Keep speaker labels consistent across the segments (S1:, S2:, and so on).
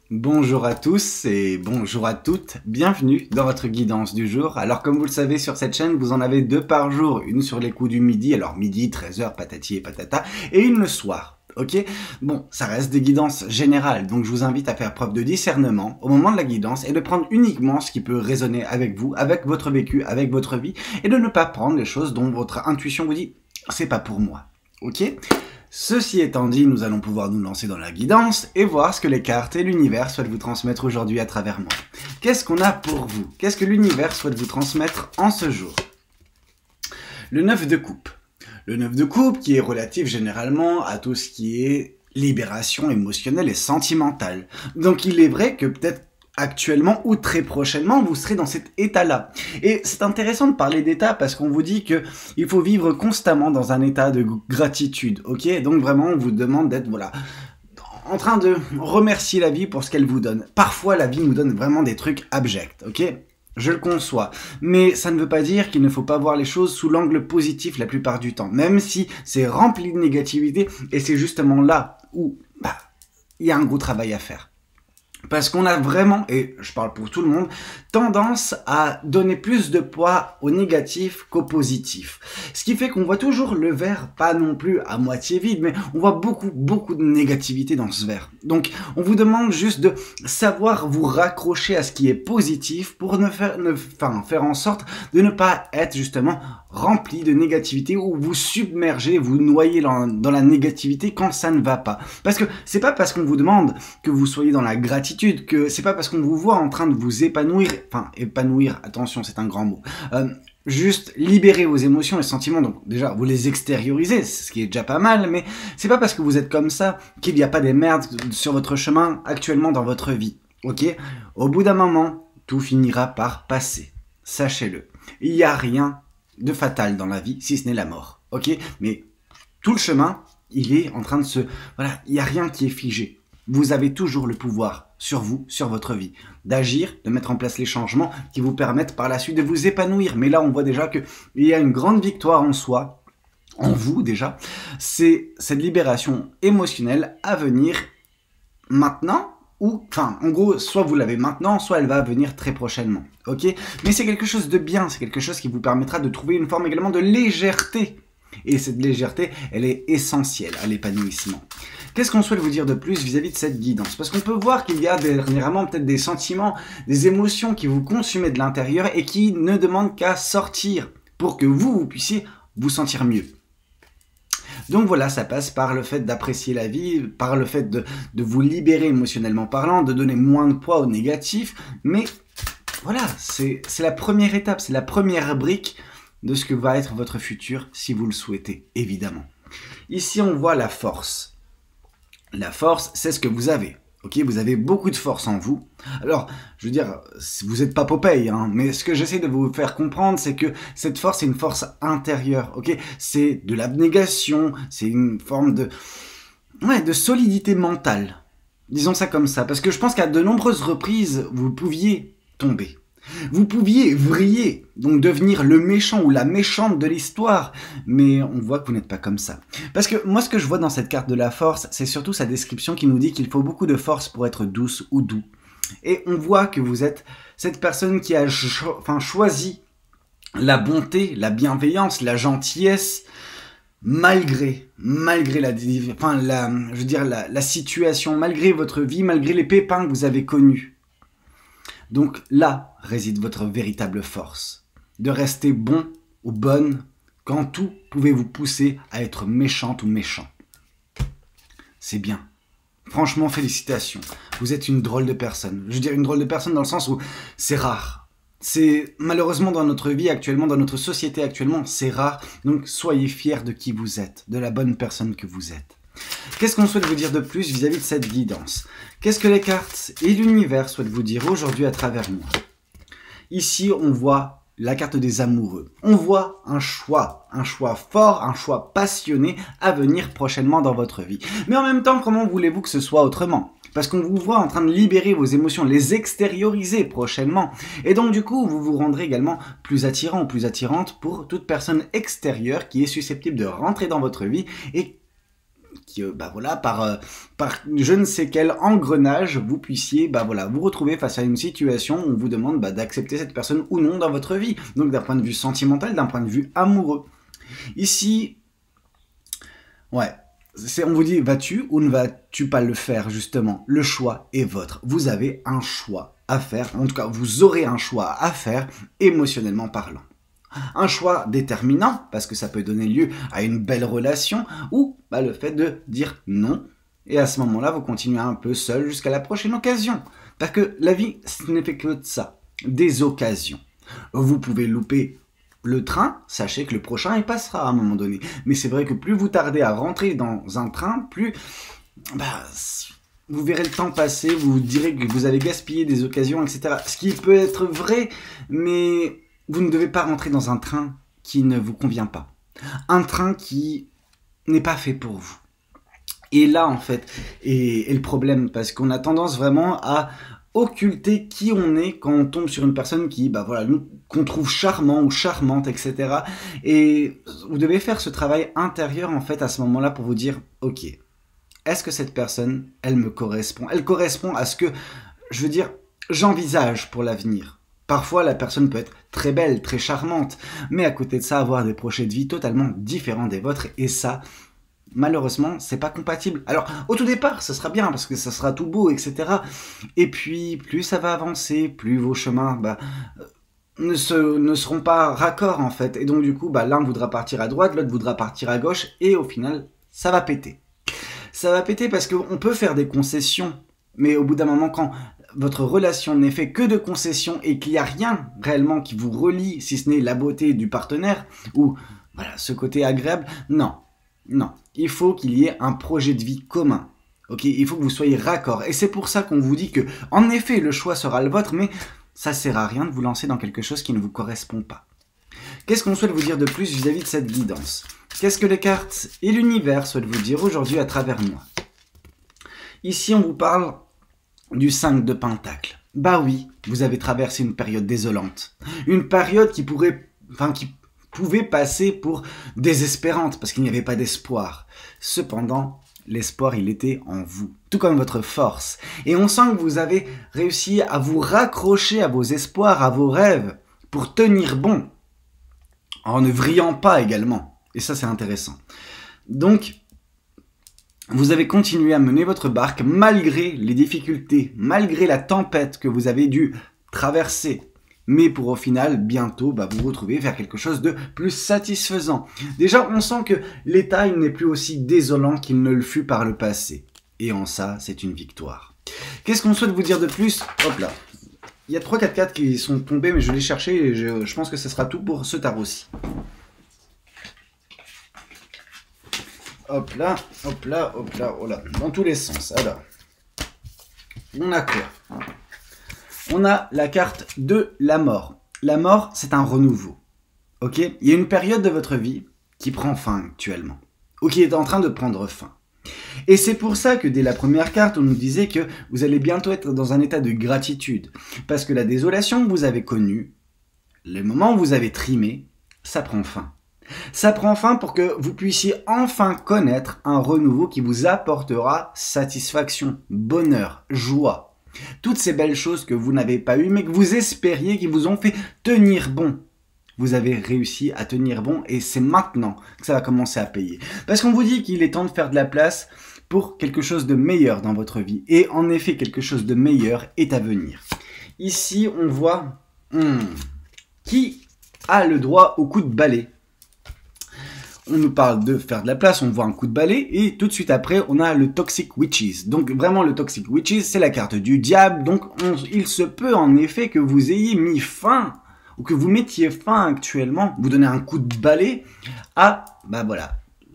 S1: Bonjour à tous et bonjour à toutes, bienvenue dans votre guidance du jour. Alors comme vous le savez sur cette chaîne, vous en avez deux par jour, une sur les coups du midi, alors midi, 13h, patati et patata, et une le soir. Ok, bon, ça reste des guidances générales, donc je vous invite à faire preuve de discernement au moment de la guidance et de prendre uniquement ce qui peut résonner avec vous, avec votre vécu, avec votre vie, et de ne pas prendre les choses dont votre intuition vous dit « c'est pas pour moi ». Ok ? Ceci étant dit, nous allons pouvoir nous lancer dans la guidance et voir ce que les cartes et l'univers souhaitent vous transmettre aujourd'hui à travers moi. Qu'est-ce qu'on a pour vous? Qu'est-ce que l'univers souhaite vous transmettre en ce jour? Le 9 de coupe. Le 9 de coupe qui est relatif généralement à tout ce qui est libération émotionnelle et sentimentale. Donc il est vrai que peut-être actuellement ou très prochainement, vous serez dans cet état-là. Et c'est intéressant de parler d'état parce qu'on vous dit que il faut vivre constamment dans un état de gratitude, ok? Donc vraiment, on vous demande d'être, voilà, en train de remercier la vie pour ce qu'elle vous donne. Parfois, la vie nous donne vraiment des trucs abjects, ok? Je le conçois, mais ça ne veut pas dire qu'il ne faut pas voir les choses sous l'angle positif la plupart du temps, même si c'est rempli de négativité, et c'est justement là où il y a un gros travail à faire. Parce qu'on a vraiment, et je parle pour tout le monde, tendance à donner plus de poids au négatif qu'au positif. Ce qui fait qu'on voit toujours le verre, pas non plus à moitié vide, mais on voit beaucoup de négativité dans ce verre. Donc, on vous demande juste de savoir vous raccrocher à ce qui est positif pour faire en sorte de ne pas être justement rempli de négativité ou vous submerger, vous noyer dans la négativité quand ça ne va pas. Parce que c'est pas parce qu'on vous demande que vous soyez dans la gratitude, que c'est pas parce qu'on vous voit en train de vous épanouir, enfin épanouir, attention c'est un grand mot, juste libérer vos émotions et sentiments, donc déjà vous les extériorisez, ce qui est déjà pas mal, mais c'est pas parce que vous êtes comme ça qu'il n'y a pas des merdes sur votre chemin actuellement dans votre vie, ok? Au bout d'un moment, tout finira par passer, sachez-le. Il n'y a rien de fatal dans la vie, si ce n'est la mort, ok? Mais tout le chemin, il est en train de se... Voilà, il n'y a rien qui est figé. Vous avez toujours le pouvoir sur vous, sur votre vie, d'agir, de mettre en place les changements qui vous permettent par la suite de vous épanouir. Mais là, on voit déjà qu'il y a une grande victoire en soi, en vous déjà. C'est cette libération émotionnelle à venir maintenant, ou, enfin, en gros, soit vous l'avez maintenant, soit elle va venir très prochainement, ok? Mais c'est quelque chose de bien, c'est quelque chose qui vous permettra de trouver une forme également de légèreté. Et cette légèreté, elle est essentielle à l'épanouissement. Qu'est-ce qu'on souhaite vous dire de plus vis-à-vis de cette guidance? Parce qu'on peut voir qu'il y a dernièrement peut-être des sentiments, des émotions qui vous consument de l'intérieur et qui ne demandent qu'à sortir pour que vous puissiez vous sentir mieux. Donc voilà, ça passe par le fait d'apprécier la vie, par le fait de vous libérer émotionnellement parlant, de donner moins de poids au négatif, mais voilà, c'est la première étape, c'est la première brique de ce que va être votre futur, si vous le souhaitez, évidemment. Ici, on voit la force. La force, c'est ce que vous avez. Ok, vous avez beaucoup de force en vous. Alors, je veux dire, vous n'êtes pas Popeye, hein, mais ce que j'essaie de vous faire comprendre, c'est que cette force, c'est une force intérieure. Ok, c'est de l'abnégation, c'est une forme de solidité mentale. Disons ça comme ça, parce que je pense qu'à de nombreuses reprises, vous pouviez tomber. Vous pouviez vriller, donc devenir le méchant ou la méchante de l'histoire, mais on voit que vous n'êtes pas comme ça. Parce que moi, ce que je vois dans cette carte de la force, c'est surtout sa description qui nous dit qu'il faut beaucoup de force pour être douce ou doux. Et on voit que vous êtes cette personne qui a choisi la bonté, la bienveillance, la gentillesse, malgré la situation, malgré votre vie, malgré les pépins que vous avez connus. Donc là réside votre véritable force, de rester bon ou bonne quand tout pouvait vous pousser à être méchante ou méchant. C'est bien. Franchement, félicitations. Vous êtes une drôle de personne. Je veux dire une drôle de personne dans le sens où c'est rare. C'est malheureusement dans notre vie actuellement, dans notre société actuellement, c'est rare. Donc soyez fiers de qui vous êtes, de la bonne personne que vous êtes. Qu'est-ce qu'on souhaite vous dire de plus vis-à-vis de cette guidance? Qu'est-ce que les cartes et l'univers souhaitent vous dire aujourd'hui à travers moi? Ici, on voit la carte des amoureux. On voit un choix fort, un choix passionné à venir prochainement dans votre vie. Mais en même temps, comment voulez-vous que ce soit autrement? Parce qu'on vous voit en train de libérer vos émotions, les extérioriser prochainement. Et donc du coup, vous vous rendrez également plus attirant ou plus attirante pour toute personne extérieure qui est susceptible de rentrer dans votre vie et bah voilà, par je ne sais quel engrenage, vous puissiez, bah voilà, vous retrouver face à une situation où on vous demande d'accepter cette personne ou non dans votre vie. Donc d'un point de vue sentimental, d'un point de vue amoureux. Ici, ouais, on vous dit, vas-tu ou ne vas-tu pas le faire, justement? Le choix est vôtre. Vous avez un choix à faire, en tout cas, vous aurez un choix à faire, émotionnellement parlant. Un choix déterminant, parce que ça peut donner lieu à une belle relation, ou bah, le fait de dire non, et à ce moment-là, vous continuez un peu seul jusqu'à la prochaine occasion. Parce que la vie, ce n'est fait que de ça, des occasions. Vous pouvez louper le train, sachez que le prochain, il passera à un moment donné. Mais c'est vrai que plus vous tardez à rentrer dans un train, plus vous verrez le temps passer, vous direz que vous avez gaspillé des occasions, etc. Ce qui peut être vrai, mais vous ne devez pas rentrer dans un train qui ne vous convient pas. Un train qui n'est pas fait pour vous. Et là, en fait, est le problème, parce qu'on a tendance vraiment à occulter qui on est quand on tombe sur une personne qui, bah voilà, qu'on trouve charmant ou charmante, etc. Et vous devez faire ce travail intérieur, en fait, à ce moment-là, pour vous dire, ok, est-ce que cette personne, elle me correspond? Elle correspond à ce que, je veux dire, j'envisage pour l'avenir. Parfois, la personne peut être très belle, très charmante, mais à côté de ça, avoir des projets de vie totalement différents des vôtres, et ça, malheureusement, c'est pas compatible. Alors, au tout départ, ça sera bien, parce que ça sera tout beau, etc. Et puis, plus ça va avancer, plus vos chemins ne seront pas raccords, en fait. Et donc, du coup, l'un voudra partir à droite, l'autre voudra partir à gauche, et au final, ça va péter. Ça va péter parce qu'on peut faire des concessions, mais au bout d'un moment, quand votre relation n'est faite que de concessions et qu'il n'y a rien réellement qui vous relie, si ce n'est la beauté du partenaire, ou voilà, ce côté agréable, non. Non, il faut qu'il y ait un projet de vie commun. Ok, il faut que vous soyez raccord. Et c'est pour ça qu'on vous dit que, en effet, le choix sera le vôtre, mais ça sert à rien de vous lancer dans quelque chose qui ne vous correspond pas. Qu'est-ce qu'on souhaite vous dire de plus vis-à-vis de cette guidance? Qu'est-ce que les cartes et l'univers souhaitent vous dire aujourd'hui à travers moi? Ici, on vous parle du 5 de Pentacle. Bah oui, vous avez traversé une période désolante. Une période qui pouvait passer pour désespérante, parce qu'il n'y avait pas d'espoir. Cependant, l'espoir, il était en vous, tout comme votre force. Et on sent que vous avez réussi à vous raccrocher à vos espoirs, à vos rêves, pour tenir bon, en ne vrillant pas également. Et ça, c'est intéressant. Donc, vous avez continué à mener votre barque malgré les difficultés, malgré la tempête que vous avez dû traverser. Mais pour au final, bientôt, vous retrouver vers quelque chose de plus satisfaisant. Déjà, on sent que l'état, il n'est plus aussi désolant qu'il ne le fut par le passé. Et en ça, c'est une victoire. Qu'est-ce qu'on souhaite vous dire de plus? Hop là. Il y a 3-4 cartes qui sont tombées, mais je les cherchais et je pense que ce sera tout pour ce tarot-ci. Hop là, hop là, hop là, oh là, dans tous les sens. Alors, on a quoi? On a la carte de la mort. La mort, c'est un renouveau. Ok? Il y a une période de votre vie qui prend fin actuellement, ou qui est en train de prendre fin. Et c'est pour ça que dès la première carte, on nous disait que vous allez bientôt être dans un état de gratitude. Parce que la désolation que vous avez connue, le moment où vous avez trimé, ça prend fin. Ça prend fin pour que vous puissiez enfin connaître un renouveau qui vous apportera satisfaction, bonheur, joie. Toutes ces belles choses que vous n'avez pas eues mais que vous espériez, qui vous ont fait tenir bon. Vous avez réussi à tenir bon et c'est maintenant que ça va commencer à payer. Parce qu'on vous dit qu'il est temps de faire de la place pour quelque chose de meilleur dans votre vie. Et en effet, quelque chose de meilleur est à venir. Ici, on voit qui a le droit au coup de balai. On nous parle de faire de la place, on voit un coup de balai, et tout de suite après, on a le Toxic Witches. Donc vraiment, le Toxic Witches, c'est la carte du diable, donc il se peut en effet que vous ayez mis fin, ou que vous mettiez fin actuellement, vous donnez un coup de balai à,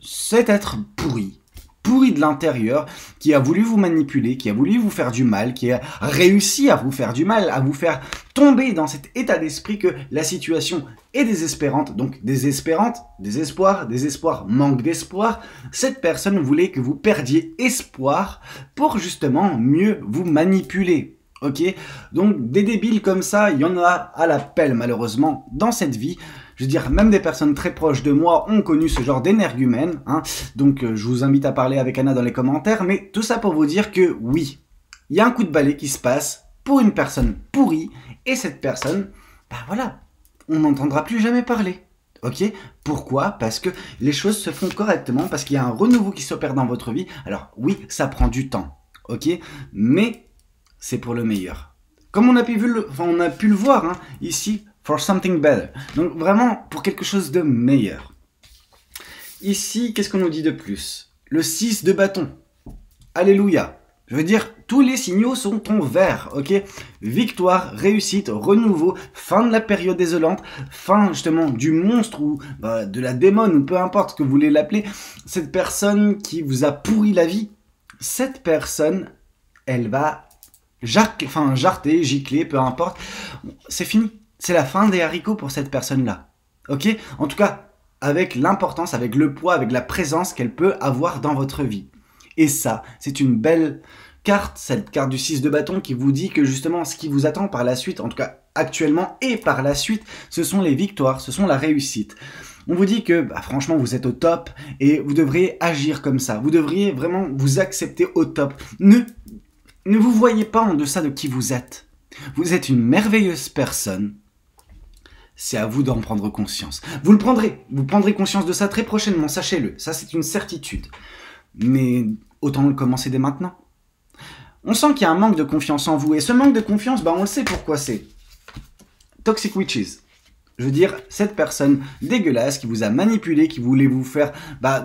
S1: cet être pourri de l'intérieur, qui a voulu vous manipuler, qui a voulu vous faire du mal, qui a réussi à vous faire du mal, à vous faire tomber dans cet état d'esprit que la situation est désespérante, donc désespérante, désespoir, manque d'espoir. Cette personne voulait que vous perdiez espoir pour justement mieux vous manipuler. Ok? Donc des débiles comme ça, il y en a à la pelle malheureusement dans cette vie. Je veux dire, même des personnes très proches de moi ont connu ce genre d'énergumène, hein. Donc je vous invite à parler avec Anna dans les commentaires, mais tout ça pour vous dire que oui, il y a un coup de balai qui se passe pour une personne pourrie, et cette personne, bah voilà, on n'entendra plus jamais parler. Ok? Pourquoi? Parce que les choses se font correctement, parce qu'il y a un renouveau qui s'opère dans votre vie. Alors oui, ça prend du temps, ok? Mais c'est pour le meilleur. Comme on a pu le voir, hein, ici, for something better. Donc vraiment pour quelque chose de meilleur. Ici, qu'est-ce qu'on nous dit de plus? Le 6 de bâton. Alléluia. Je veux dire, tous les signaux sont en vert, ok? Victoire, réussite, renouveau, fin de la période désolante, fin justement du monstre ou de la démone ou peu importe ce que vous voulez l'appeler. Cette personne qui vous a pourri la vie, cette personne, elle va jarter, gicler, peu importe. C'est fini. C'est la fin des haricots pour cette personne-là, ok? En tout cas, avec l'importance, avec le poids, avec la présence qu'elle peut avoir dans votre vie. Et ça, c'est une belle carte, cette carte du 6 de bâton qui vous dit que justement ce qui vous attend par la suite, en tout cas actuellement et par la suite, ce sont les victoires, ce sont la réussite. On vous dit que franchement vous êtes au top et vous devriez agir comme ça. Vous devriez vraiment vous accepter au top. Ne vous voyez pas en deçà de qui vous êtes. Vous êtes une merveilleuse personne. C'est à vous d'en prendre conscience. Vous prendrez conscience de ça très prochainement, sachez-le. Ça c'est une certitude. Mais autant le commencer dès maintenant. On sent qu'il y a un manque de confiance en vous. Et ce manque de confiance, on le sait pourquoi c'est. Toxic Witches. Je veux dire, cette personne dégueulasse qui vous a manipulé, qui voulait vous faire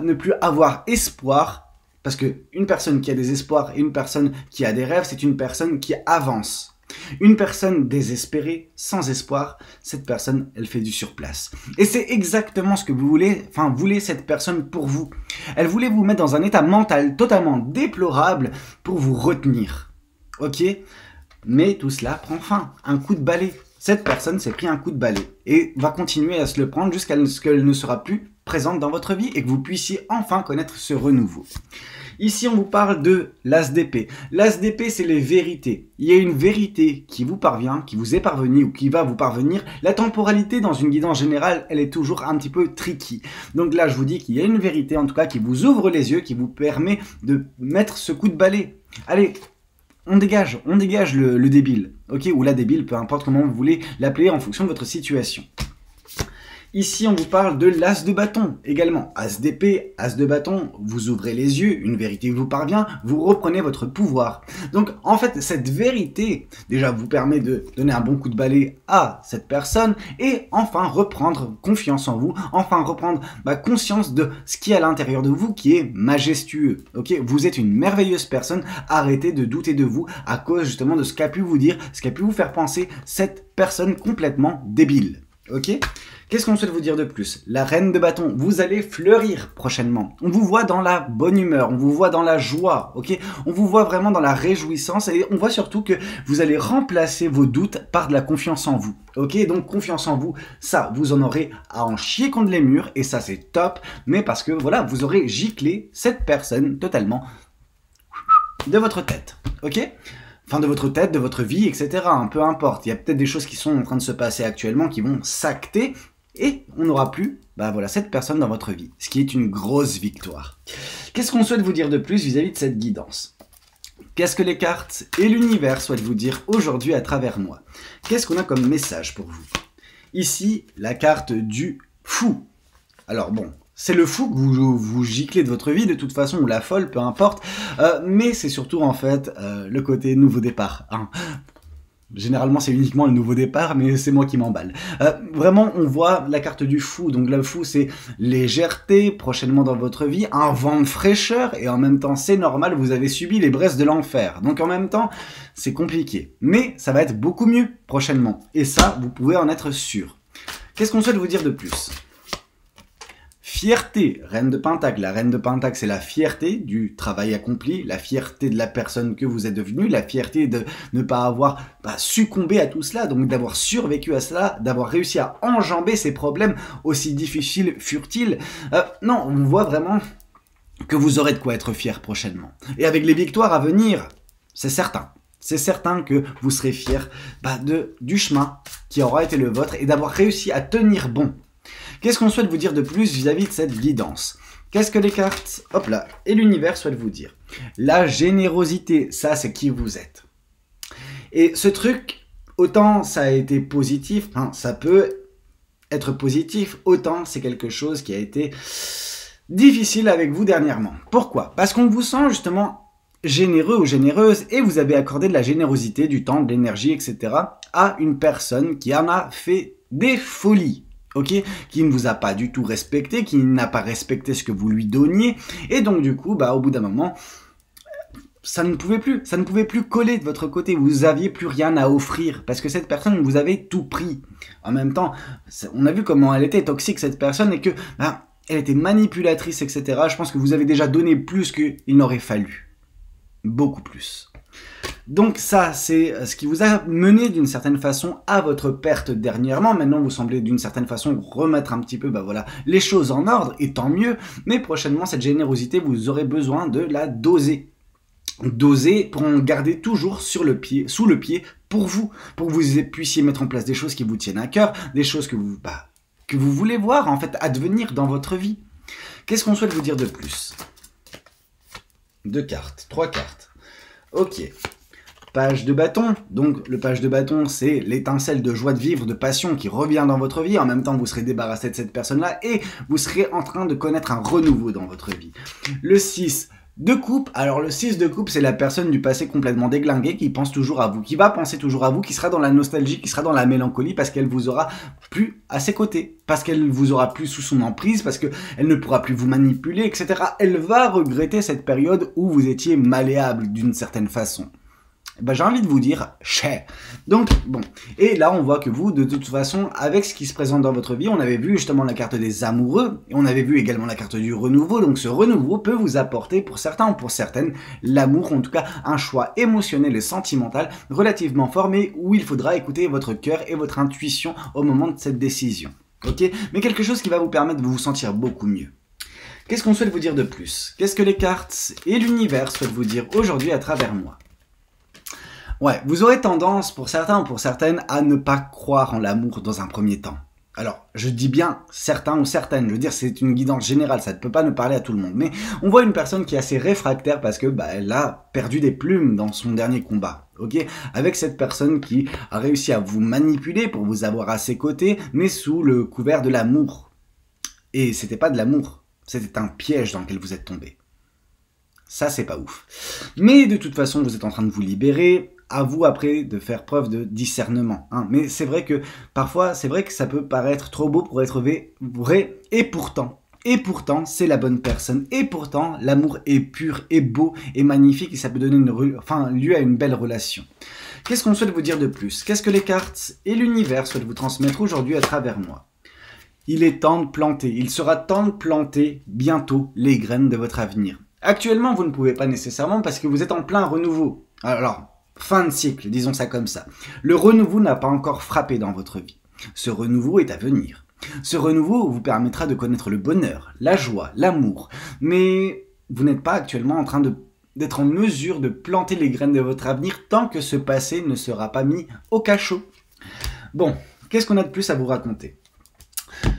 S1: ne plus avoir espoir. Parce qu'une personne qui a des espoirs et une personne qui a des rêves, c'est une personne qui avance. Une personne désespérée, sans espoir, cette personne, elle fait du surplace. Et c'est exactement ce que vous voulez, voulait cette personne pour vous. Elle voulait vous mettre dans un état mental totalement déplorable pour vous retenir. Ok? Mais tout cela prend fin. Un coup de balai. Cette personne s'est pris un coup de balai et va continuer à se le prendre jusqu'à ce qu'elle ne sera plus présente dans votre vie et que vous puissiez enfin connaître ce renouveau. Ici, on vous parle de l'as d'épée. L'as d'épée, c'est les vérités. Il y a une vérité qui vous parvient, qui vous est parvenue ou qui va vous parvenir. La temporalité dans une guidance générale, elle est toujours un petit peu tricky. Donc là, je vous dis qu'il y a une vérité, en tout cas, qui vous ouvre les yeux, qui vous permet de mettre ce coup de balai. Allez, on dégage le débile, ok? Ou la débile, peu importe comment vous voulez l'appeler en fonction de votre situation. Ici, on vous parle de l'as de bâton également. As d'épée, as de bâton, vous ouvrez les yeux, une vérité vous parvient, vous reprenez votre pouvoir. Donc, en fait, cette vérité, déjà, vous permet de donner un bon coup de balai à cette personne et enfin reprendre confiance en vous, enfin reprendre conscience de ce qui est à l'intérieur de vous qui est majestueux. Ok, vous êtes une merveilleuse personne, arrêtez de douter de vous à cause justement de ce qu'a pu vous dire, ce qui a pu vous faire penser cette personne complètement débile. Ok? Qu'est-ce qu'on souhaite vous dire de plus? La reine de bâton, vous allez fleurir prochainement. On vous voit dans la bonne humeur, on vous voit dans la joie, ok? On vous voit vraiment dans la réjouissance et on voit surtout que vous allez remplacer vos doutes par de la confiance en vous, ok? Donc confiance en vous, ça, vous en aurez à en chier contre les murs et ça c'est top, mais parce que voilà, vous aurez giclé cette personne totalement de votre tête, ok? Enfin, de votre tête, de votre vie, etc. Peu importe. Il y a peut-être des choses qui sont en train de se passer actuellement qui vont s'acter et on n'aura plus cette personne dans votre vie. Ce qui est une grosse victoire. Qu'est-ce qu'on souhaite vous dire de plus vis-à-vis de cette guidance? Qu'est-ce que les cartes et l'univers souhaitent vous dire aujourd'hui à travers moi? Qu'est-ce qu'on a comme message pour vous? Ici, la carte du fou. Alors bon, c'est le fou que vous giclez de votre vie de toute façon, ou la folle, peu importe. Mais c'est surtout en fait le côté nouveau départ. Hein. Généralement c'est uniquement le nouveau départ, mais c'est moi qui m'emballe. Vraiment on voit la carte du fou. Donc le fou c'est légèreté prochainement dans votre vie, un vent de fraîcheur et en même temps c'est normal, vous avez subi les braises de l'enfer. Donc en même temps c'est compliqué. Mais ça va être beaucoup mieux prochainement. Et ça vous pouvez en être sûr. Qu'est-ce qu'on souhaite vous dire de plus? Fierté, reine de Pentacle. La reine de Pentacle, c'est la fierté du travail accompli, la fierté de la personne que vous êtes devenue, la fierté de ne pas avoir succombé à tout cela, donc d'avoir survécu à cela, d'avoir réussi à enjamber ces problèmes aussi difficiles furent-ils. Non, on voit vraiment que vous aurez de quoi être fier prochainement. Et avec les victoires à venir, c'est certain. C'est certain que vous serez fier du chemin qui aura été le vôtre et d'avoir réussi à tenir bon. Qu'est-ce qu'on souhaite vous dire de plus vis-à-vis de cette guidance? Qu'est-ce que les cartes, hop là, et l'univers souhaitent vous dire? La générosité, ça c'est qui vous êtes. Et ce truc, autant ça a été positif, hein, ça peut être positif, autant c'est quelque chose qui a été difficile avec vous dernièrement. Pourquoi? Parce qu'on vous sent justement généreux ou généreuse et vous avez accordé de la générosité, du temps, de l'énergie, etc. à une personne qui en a fait des folies. Ok, qui ne vous a pas du tout respecté, qui n'a pas respecté ce que vous lui donniez, et donc du coup, au bout d'un moment, ça ne pouvait plus coller de votre côté, vous aviez plus rien à offrir, parce que cette personne vous avait tout pris. En même temps, on a vu comment elle était toxique cette personne, et que, elle était manipulatrice, etc. Je pense que vous avez déjà donné plus qu'il n'aurait fallu. Beaucoup plus. Donc ça, c'est ce qui vous a mené d'une certaine façon à votre perte dernièrement. Maintenant, vous semblez d'une certaine façon remettre un petit peu les choses en ordre, et tant mieux. Mais prochainement, cette générosité, vous aurez besoin de la doser. Doser pour en garder toujours sous le pied, pour que vous puissiez mettre en place des choses qui vous tiennent à cœur, des choses que vous voulez voir en fait advenir dans votre vie. Qu'est-ce qu'on souhaite vous dire de plus? 2 cartes, 3 cartes. Ok. Page de bâton, donc le page de bâton c'est l'étincelle de joie de vivre, de passion qui revient dans votre vie, en même temps vous serez débarrassé de cette personne-là et vous serez en train de connaître un renouveau dans votre vie. Le 6 de coupe, alors le 6 de coupe c'est la personne du passé complètement déglinguée qui pense toujours à vous, qui va penser toujours à vous, qui sera dans la nostalgie, qui sera dans la mélancolie parce qu'elle vous aura plus à ses côtés, parce qu'elle vous aura plus sous son emprise, parce qu'elle ne pourra plus vous manipuler, etc. Elle va regretter cette période où vous étiez malléable d'une certaine façon. J'ai envie de vous dire, cher. Donc, bon. Et là, on voit que vous, de toute façon, avec ce qui se présente dans votre vie, on avait vu justement la carte des amoureux, et on avait vu également la carte du renouveau. Donc, ce renouveau peut vous apporter, pour certains ou pour certaines, l'amour, en tout cas, un choix émotionnel et sentimental relativement fort, mais où il faudra écouter votre cœur et votre intuition au moment de cette décision. Ok? Mais quelque chose qui va vous permettre de vous sentir beaucoup mieux. Qu'est-ce qu'on souhaite vous dire de plus? Qu'est-ce que les cartes et l'univers souhaitent vous dire aujourd'hui à travers moi? Ouais, vous aurez tendance, pour certains ou pour certaines, à ne pas croire en l'amour dans un premier temps. Alors, je dis bien certains ou certaines, je veux dire, c'est une guidance générale, ça ne peut pas ne parler à tout le monde. Mais on voit une personne qui est assez réfractaire parce que elle a perdu des plumes dans son dernier combat. Ok, avec cette personne qui a réussi à vous manipuler pour vous avoir à ses côtés, mais sous le couvert de l'amour. Et c'était pas de l'amour, c'était un piège dans lequel vous êtes tombé. Ça, c'est pas ouf. Mais de toute façon, vous êtes en train de vous libérer. À vous après de faire preuve de discernement. Hein. Mais c'est vrai que parfois, c'est vrai que ça peut paraître trop beau pour être vrai. Et pourtant, c'est la bonne personne. Et pourtant, l'amour est pur, et beau, et magnifique. Et ça peut donner lieu à une belle relation. Qu'est-ce qu'on souhaite vous dire de plus? Qu'est-ce que les cartes et l'univers souhaitent vous transmettre aujourd'hui à travers moi? Il est temps de planter. Il sera temps de planter bientôt les graines de votre avenir. Actuellement, vous ne pouvez pas nécessairement parce que vous êtes en plein renouveau. Alors, fin de cycle, disons ça comme ça. Le renouveau n'a pas encore frappé dans votre vie. Ce renouveau est à venir. Ce renouveau vous permettra de connaître le bonheur, la joie, l'amour. Mais vous n'êtes pas actuellement en train d'être en mesure de planter les graines de votre avenir tant que ce passé ne sera pas mis au cachot. Bon, qu'est-ce qu'on a de plus à vous raconter?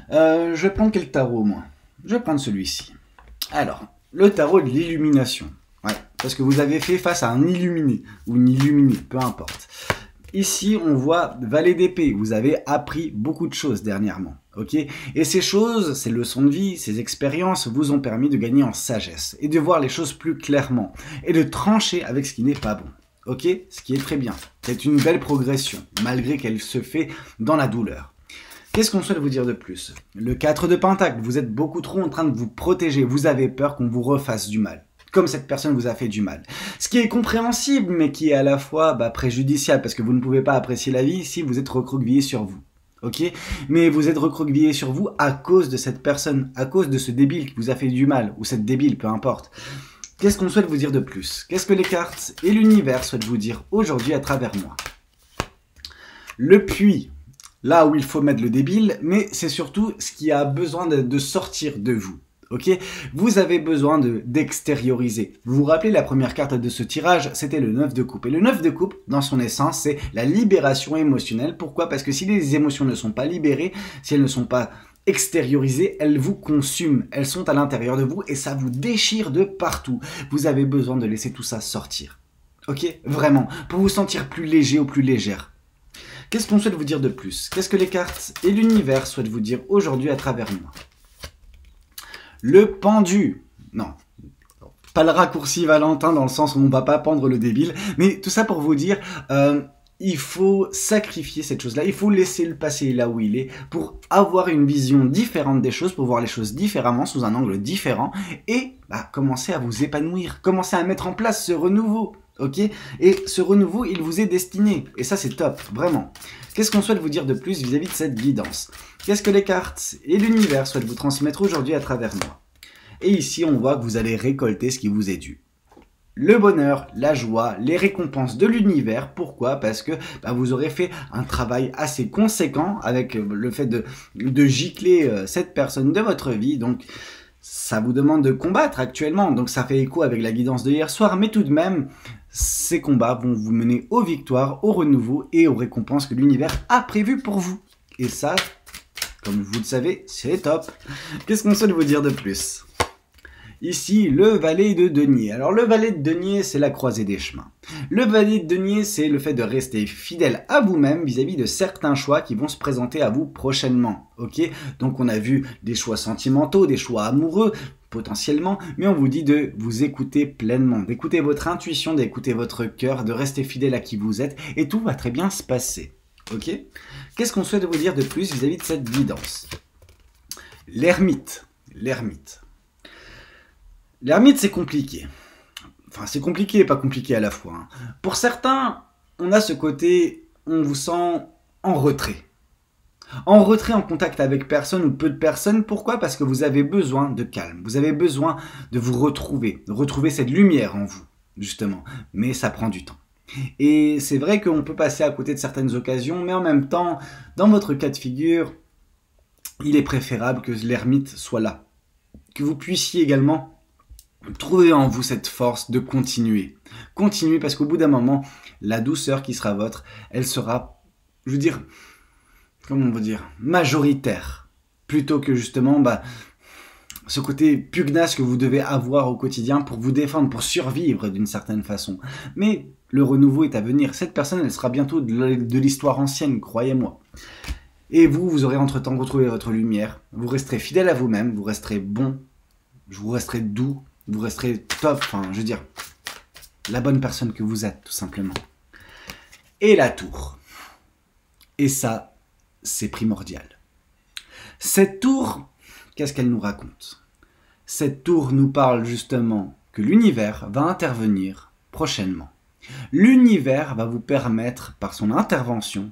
S1: Je vais prendre quel tarot, moi? Je vais prendre celui-ci. Alors, le tarot de l'illumination. Ouais, parce que vous avez fait face à un illuminé, ou une illuminée, peu importe. Ici, on voit Valet d'épée, vous avez appris beaucoup de choses dernièrement, ok? Et ces choses, ces leçons de vie, ces expériences vous ont permis de gagner en sagesse, et de voir les choses plus clairement, et de trancher avec ce qui n'est pas bon, ok? Ce qui est très bien, c'est une belle progression, malgré qu'elle se fait dans la douleur. Qu'est-ce qu'on souhaite vous dire de plus? Le 4 de Pentacle, vous êtes beaucoup trop en train de vous protéger, vous avez peur qu'on vous refasse du mal. Comme cette personne vous a fait du mal. Ce qui est compréhensible, mais qui est à la fois préjudiciable, parce que vous ne pouvez pas apprécier la vie si vous êtes recroquevillé sur vous. Ok? Mais vous êtes recroquevillé sur vous à cause de cette personne, à cause de ce débile qui vous a fait du mal, ou cette débile, peu importe. Qu'est-ce qu'on souhaite vous dire de plus? Qu'est-ce que les cartes et l'univers souhaitent vous dire aujourd'hui à travers moi? Le puits, là où il faut mettre le débile, mais c'est surtout ce qui a besoin de sortir de vous. Ok, vous avez besoin d'extérioriser. Vous vous rappelez la première carte de ce tirage, c'était le 9 de coupe. Et le 9 de coupe, dans son essence, c'est la libération émotionnelle. Pourquoi? Parce que si les émotions ne sont pas libérées, si elles ne sont pas extériorisées, elles vous consument, elles sont à l'intérieur de vous et ça vous déchire de partout. Vous avez besoin de laisser tout ça sortir. Ok? Vraiment, pour vous sentir plus léger ou plus légère. Qu'est-ce qu'on souhaite vous dire de plus? Qu'est-ce que les cartes et l'univers souhaitent vous dire aujourd'hui à travers moi? Le pendu. Non. Pas le raccourci Valentin dans le sens où on va pas pendre le débile, mais tout ça pour vous dire, il faut sacrifier cette chose-là, il faut laisser le passé là où il est pour avoir une vision différente des choses, pour voir les choses différemment, sous un angle différent, et commencer à vous épanouir, commencer à mettre en place ce renouveau, ok? Et ce renouveau, il vous est destiné, et ça c'est top, vraiment. Qu'est-ce qu'on souhaite vous dire de plus vis-à-vis de cette guidance? Qu'est-ce que les cartes et l'univers souhaitent vous transmettre aujourd'hui à travers moi? Et ici, on voit que vous allez récolter ce qui vous est dû. Le bonheur, la joie, les récompenses de l'univers. Pourquoi? Parce que vous aurez fait un travail assez conséquent avec le fait de gicler cette personne de votre vie. Donc, ça vous demande de combattre actuellement. Donc, ça fait écho avec la guidance de hier soir. Mais tout de même, ces combats vont vous mener aux victoires, au renouveau et aux récompenses que l'univers a prévues pour vous. Et ça, comme vous le savez, c'est top. Qu'est-ce qu'on souhaite vous dire de plus? Ici, le valet de denier. Alors, le valet de denier, c'est la croisée des chemins. Le valet de denier, c'est le fait de rester fidèle à vous-même vis-à-vis de certains choix qui vont se présenter à vous prochainement. Ok? Donc, on a vu des choix sentimentaux, des choix amoureux, potentiellement, mais on vous dit de vous écouter pleinement, d'écouter votre intuition, d'écouter votre cœur, de rester fidèle à qui vous êtes, et tout va très bien se passer. Ok? Qu'est-ce qu'on souhaite vous dire de plus vis-à-vis de cette guidance? L'ermite. L'ermite. L'ermite, c'est compliqué. Enfin, c'est compliqué et pas compliqué à la fois. Hein. Pour certains, on a ce côté, on vous sent en retrait. En retrait, en contact avec personne ou peu de personnes. Pourquoi? Parce que vous avez besoin de calme. Vous avez besoin de vous retrouver. De retrouver cette lumière en vous, justement. Mais ça prend du temps. Et c'est vrai qu'on peut passer à côté de certaines occasions, mais en même temps, dans votre cas de figure, il est préférable que l'ermite soit là. Que vous puissiez également trouvez en vous cette force de continuer. Continuez parce qu'au bout d'un moment, la douceur qui sera votre, elle sera, je veux dire, comment on va dire, majoritaire. Plutôt que justement, ce côté pugnace que vous devez avoir au quotidien pour vous défendre, pour survivre d'une certaine façon. Mais le renouveau est à venir. Cette personne, elle sera bientôt de l'histoire ancienne, croyez-moi. Et vous aurez entre-temps retrouvé votre lumière. Vous resterez fidèle à vous-même, vous resterez bon, vous resterez doux, vous resterez top, enfin, je veux dire, la bonne personne que vous êtes, tout simplement. Et la tour. Et ça, c'est primordial. Cette tour, qu'est-ce qu'elle nous raconte? Cette tour nous parle justement que l'univers va intervenir prochainement. L'univers va vous permettre, par son intervention,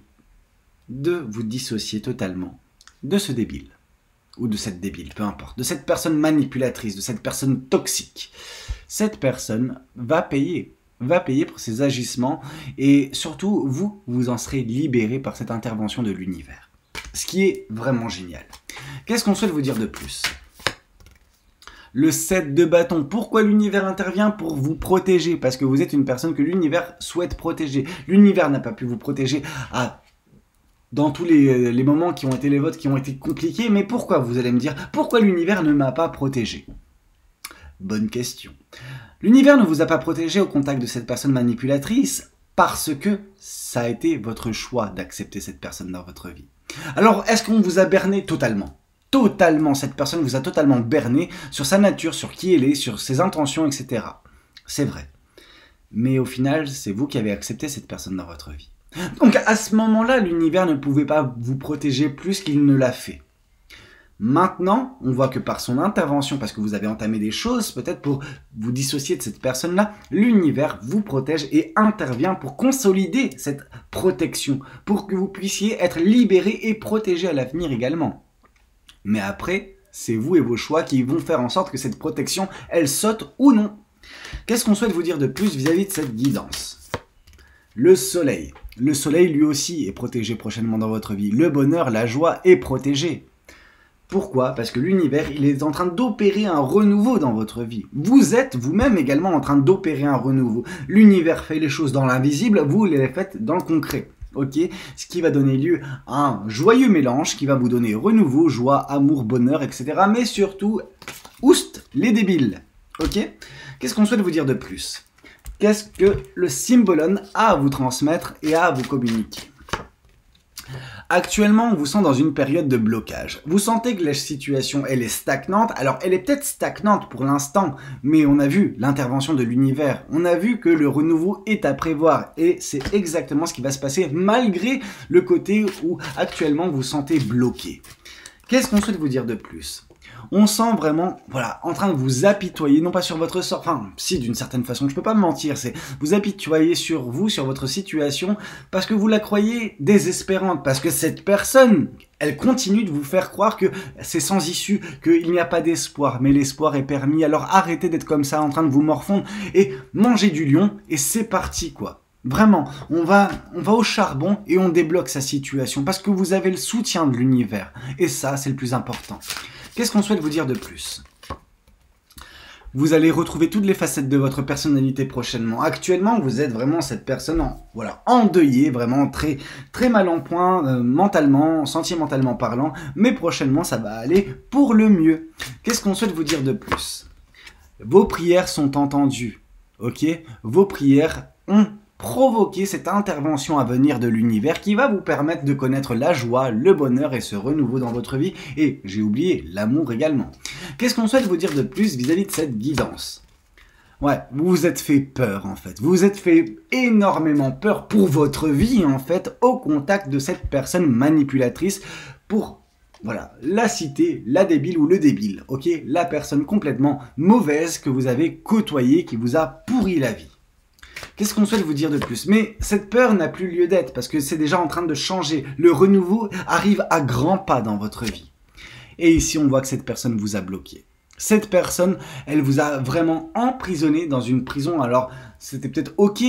S1: de vous dissocier totalement de ce débile. Ou de cette débile, peu importe, de cette personne manipulatrice, de cette personne toxique. Cette personne va payer pour ses agissements et surtout, vous en serez libéré par cette intervention de l'univers. Ce qui est vraiment génial. Qu'est-ce qu'on souhaite vous dire de plus? Le 7 de bâton. Pourquoi l'univers intervient? Pour vous protéger, parce que vous êtes une personne que l'univers souhaite protéger. L'univers n'a pas pu vous protéger dans tous les moments qui ont été les vôtres, qui ont été compliqués. Mais pourquoi, vous allez me dire, pourquoi l'univers ne m'a pas protégé? Bonne question. L'univers ne vous a pas protégé au contact de cette personne manipulatrice parce que ça a été votre choix d'accepter cette personne dans votre vie. Alors, est-ce qu'on vous a berné totalement? Totalement, cette personne vous a totalement berné sur sa nature, sur qui elle est, sur ses intentions, etc. C'est vrai. Mais au final, c'est vous qui avez accepté cette personne dans votre vie. Donc à ce moment-là, l'univers ne pouvait pas vous protéger plus qu'il ne l'a fait. Maintenant, on voit que par son intervention, parce que vous avez entamé des choses, peut-être pour vous dissocier de cette personne-là, l'univers vous protège et intervient pour consolider cette protection, pour que vous puissiez être libéré et protégé à l'avenir également. Mais après, c'est vous et vos choix qui vont faire en sorte que cette protection, elle saute ou non. Qu'est-ce qu'on souhaite vous dire de plus vis-à-vis de cette guidance? Le soleil. Le soleil, lui aussi, est protégé prochainement dans votre vie. Le bonheur, la joie est protégé. Pourquoi? Parce que l'univers, il est en train d'opérer un renouveau dans votre vie. Vous êtes vous-même également en train d'opérer un renouveau. L'univers fait les choses dans l'invisible, vous les faites dans le concret. ok, ce qui va donner lieu à un joyeux mélange qui va vous donner renouveau, joie, amour, bonheur, etc. Mais surtout, oust, les débiles, ok. Qu'est-ce qu'on souhaite vous dire de plus? Qu'est-ce que le Symbolon a à vous transmettre et à vous communiquer? Actuellement, on vous sent dans une période de blocage. Vous sentez que la situation, elle est stagnante. Alors, elle est peut-être stagnante pour l'instant, mais on a vu l'intervention de l'univers. On a vu que le renouveau est à prévoir. Et c'est exactement ce qui va se passer malgré le côté où actuellement vous vous sentez bloqué. Qu'est-ce qu'on souhaite vous dire de plus? On sent vraiment, voilà, en train de vous apitoyer, non pas sur votre sort, enfin, si, d'une certaine façon, je peux pas me mentir, c'est vous apitoyer sur vous, sur votre situation, parce que vous la croyez désespérante, parce que cette personne, elle continue de vous faire croire que c'est sans issue, qu'il n'y a pas d'espoir, mais l'espoir est permis, alors arrêtez d'être comme ça, en train de vous morfondre, et mangez du lion, et c'est parti, quoi. Vraiment, on va au charbon et on débloque sa situation, parce que vous avez le soutien de l'univers, et ça, c'est le plus important. Qu'est-ce qu'on souhaite vous dire de plus? Vous allez retrouver toutes les facettes de votre personnalité prochainement. Actuellement, vous êtes vraiment cette personne endeuillée, vraiment très, très mal en point, mentalement, sentimentalement parlant. Mais prochainement, ça va aller pour le mieux. Qu'est-ce qu'on souhaite vous dire de plus? Vos prières sont entendues, ok? Vos prières ont provoquer cette intervention à venir de l'univers qui va vous permettre de connaître la joie, le bonheur et ce renouveau dans votre vie. Et j'ai oublié, l'amour également. Qu'est-ce qu'on souhaite vous dire de plus vis-à-vis de cette guidance? Ouais, vous vous êtes fait peur en fait. Vous vous êtes fait énormément peur pour votre vie en fait au contact de cette personne manipulatrice pour... Voilà, la cité, la débile ou le débile, ok? La personne complètement mauvaise que vous avez côtoyée, qui vous a pourri la vie. Qu'est-ce qu'on souhaite vous dire de plus? Mais cette peur n'a plus lieu d'être parce que c'est déjà en train de changer. Le renouveau arrive à grands pas dans votre vie. Et ici, on voit que cette personne vous a bloqué. Cette personne, elle vous a vraiment emprisonné dans une prison. Alors, c'était peut-être ok,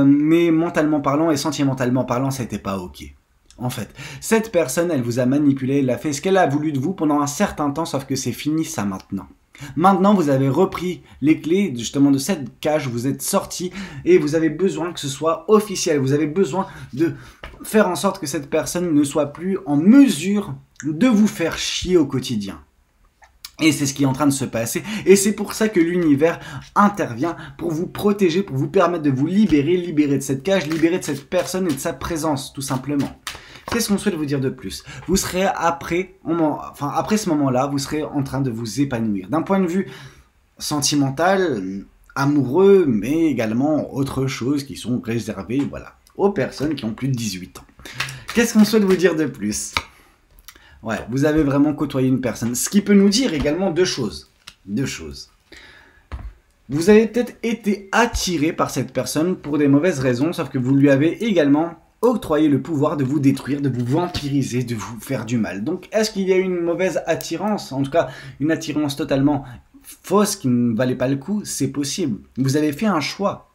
S1: mais mentalement parlant et sentimentalement parlant, ça n'était pas ok. En fait, cette personne, elle vous a manipulé, elle a fait ce qu'elle a voulu de vous pendant un certain temps, sauf que c'est fini ça maintenant. Maintenant, vous avez repris les clés justement de cette cage, vous êtes sorti et vous avez besoin que ce soit officiel. Vous avez besoin de faire en sorte que cette personne ne soit plus en mesure de vous faire chier au quotidien. Et c'est ce qui est en train de se passer. Et c'est pour ça que l'univers intervient pour vous protéger, pour vous permettre de vous libérer, libérer de cette cage, libérer de cette personne et de sa présence, tout simplement. Qu'est-ce qu'on souhaite vous dire de plus? Vous serez après ce moment-là, vous serez en train de vous épanouir. D'un point de vue sentimental, amoureux, mais également autre chose qui sont réservées, voilà, aux personnes qui ont plus de 18 ans. Qu'est-ce qu'on souhaite vous dire de plus? Ouais, vous avez vraiment côtoyé une personne. Ce qui peut nous dire également deux choses. Vous avez peut-être été attiré par cette personne pour des mauvaises raisons, sauf que vous lui avez également octroyer le pouvoir de vous détruire, de vous vampiriser, de vous faire du mal. Donc, est-ce qu'il y a une mauvaise attirance? En tout cas, une attirance totalement fausse qui ne valait pas le coup? C'est possible. Vous avez fait un choix.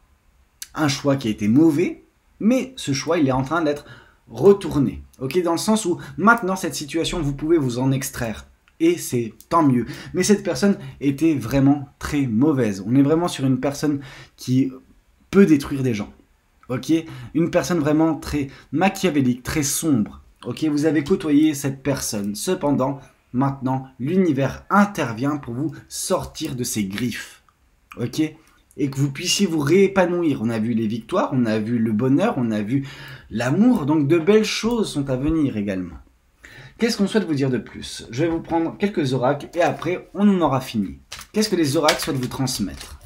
S1: Un choix qui a été mauvais, mais ce choix, il est en train d'être retourné. Ok, dans le sens où maintenant, cette situation, vous pouvez vous en extraire. Et c'est tant mieux. Mais cette personne était vraiment très mauvaise. On est vraiment sur une personne qui peut détruire des gens. Ok, une personne vraiment très machiavélique, très sombre. Ok, vous avez côtoyé cette personne. Cependant, maintenant, l'univers intervient pour vous sortir de ses griffes. Ok, et que vous puissiez vous réépanouir. On a vu les victoires, on a vu le bonheur, on a vu l'amour. Donc de belles choses sont à venir également. Qu'est-ce qu'on souhaite vous dire de plus? Je vais vous prendre quelques oracles et après, on en aura fini. Qu'est-ce que les oracles souhaitent vous transmettre?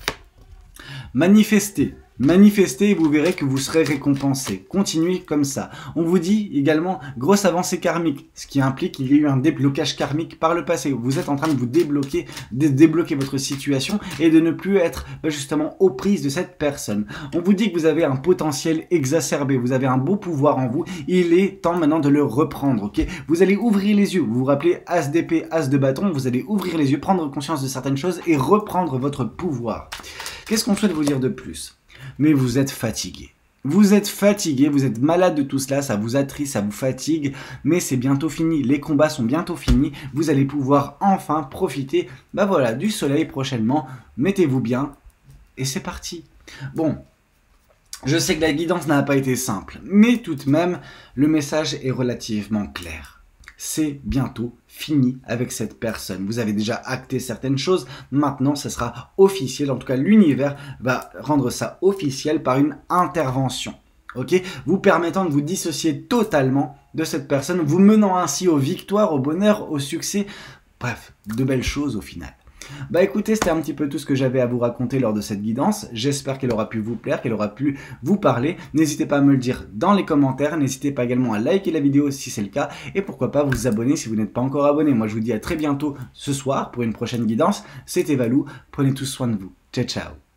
S1: Manifestez. Manifestez et vous verrez que vous serez récompensé. Continuez comme ça. On vous dit également grosse avancée karmique, ce qui implique qu'il y a eu un déblocage karmique par le passé. Vous êtes en train de vous débloquer, de débloquer votre situation et de ne plus être justement aux prises de cette personne. On vous dit que vous avez un potentiel exacerbé, vous avez un beau pouvoir en vous. Il est temps maintenant de le reprendre. Ok, vous allez ouvrir les yeux. Vous vous rappelez As d'épée, As de bâton. Vous allez ouvrir les yeux, prendre conscience de certaines choses et reprendre votre pouvoir. Qu'est-ce qu'on souhaite vous dire de plus? Mais vous êtes fatigué. Vous êtes fatigué, vous êtes malade de tout cela, ça vous attriste, ça vous fatigue, mais c'est bientôt fini. Les combats sont bientôt finis. Vous allez pouvoir enfin profiter du soleil prochainement. Mettez-vous bien et c'est parti. Bon, Je sais que la guidance n'a pas été simple, mais tout de même, le message est relativement clair. C'est bientôt fini avec cette personne. Vous avez déjà acté certaines choses, maintenant ça sera officiel, en tout cas l'univers va rendre ça officiel par une intervention. Ok, vous permettant de vous dissocier totalement de cette personne, vous menant ainsi aux victoires, au bonheur, au succès, bref, de belles choses au final. Bah écoutez, c'était un petit peu tout ce que j'avais à vous raconter lors de cette guidance. J'espère qu'elle aura pu vous plaire, qu'elle aura pu vous parler. N'hésitez pas à me le dire dans les commentaires. N'hésitez pas également à liker la vidéo si c'est le cas. Et pourquoi pas vous abonner si vous n'êtes pas encore abonné. Moi je vous dis à très bientôt ce soir pour une prochaine guidance. C'était Valou, prenez tous soin de vous. Ciao ciao.